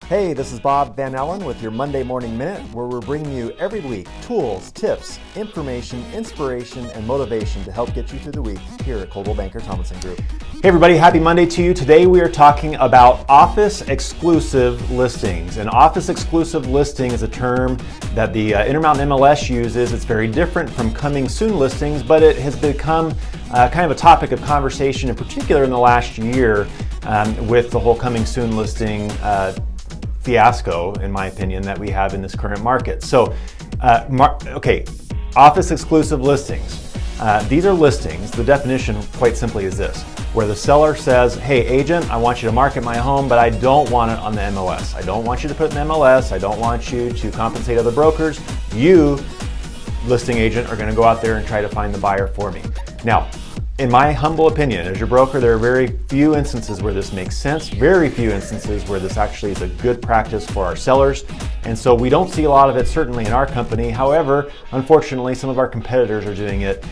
Hey, this is Bob Van Allen with your Monday Morning Minute, where we're bringing you every week tools, tips, information, inspiration, and motivation to help get you through the week here at Coldwell Banker Tomlinson Group. Hey everybody, happy Monday to you. Today we are talking about office exclusive listings. An office exclusive listing is a term that the Intermountain MLS uses. It's very different from coming soon listings, but it has become kind of a topic of conversation, in particular in the last year with the whole coming soon listing fiasco, in my opinion, that we have in this current market. So, office exclusive listings. These are listings. The definition, quite simply, is this, where the seller says, hey agent, I want you to market my home, but I don't want it on the MLS. I don't want you to put it in the MLS. I don't want you to compensate other brokers. You, listing agent, are going to go out there and try to find the buyer for me. Now, in my humble opinion, as your broker, there are very few instances where this makes sense, very few instances where this actually is a good practice for our sellers. And so we don't see a lot of it, certainly in our company. However, unfortunately, some of our competitors are doing it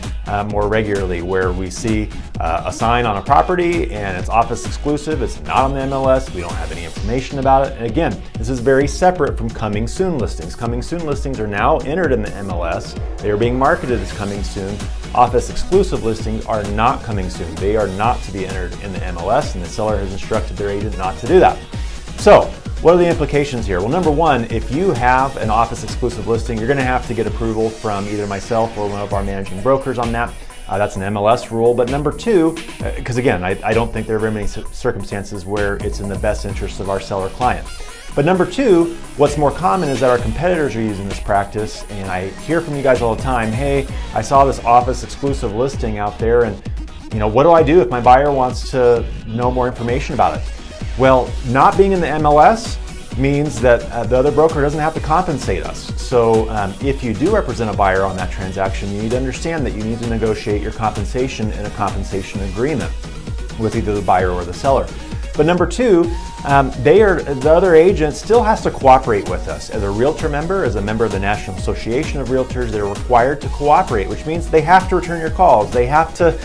more regularly, where we see a sign on a property and it's office exclusive, it's not on the MLS, we don't have any information about it. And again, this is very separate from coming soon listings. Coming soon listings are now entered in the MLS. They are being marketed as coming soon. Office exclusive listings are not coming soon. They are not to be entered in the MLS, and the seller has instructed their agent not to do that. So, what are the implications here? Well, number one, if you have an office exclusive listing, you're going to have to get approval from either myself or one of our managing brokers on that. That's an MLS rule. But number two, because again, I don't think there are very many circumstances where it's in the best interest of our seller client. But number two, what's more common is that our competitors are using this practice, and I hear from you guys all the time, hey, I saw this office exclusive listing out there, and what do I do if my buyer wants to know more information about it? Well, not being in the MLS means that the other broker doesn't have to compensate us. So if you do represent a buyer on that transaction, you need to understand that you need to negotiate your compensation in a compensation agreement with either the buyer or the seller. But number two, the other agent still has to cooperate with us. As a realtor member, as a member of the National Association of Realtors, they're required to cooperate, which means they have to return your calls. They have to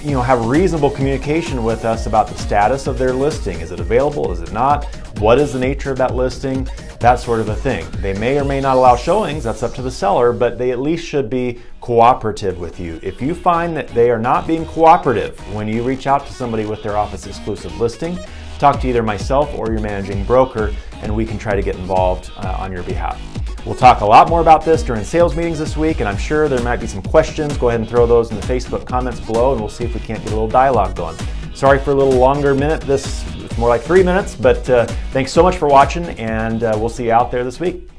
have reasonable communication with us about the status of their listing. Is it available? Is it not? What is the nature of that listing? That sort of a thing. They may or may not allow showings, that's up to the seller, but they at least should be cooperative with you. If you find that they are not being cooperative when you reach out to somebody with their office exclusive listing, talk to either myself or your managing broker, and we can try to get involved on your behalf. We'll talk a lot more about this during sales meetings this week, and I'm sure there might be some questions. Go ahead and throw those in the Facebook comments below, and we'll see if we can't get a little dialogue going. Sorry for a little longer minute. It's more like 3 minutes, but thanks so much for watching, and we'll see you out there this week.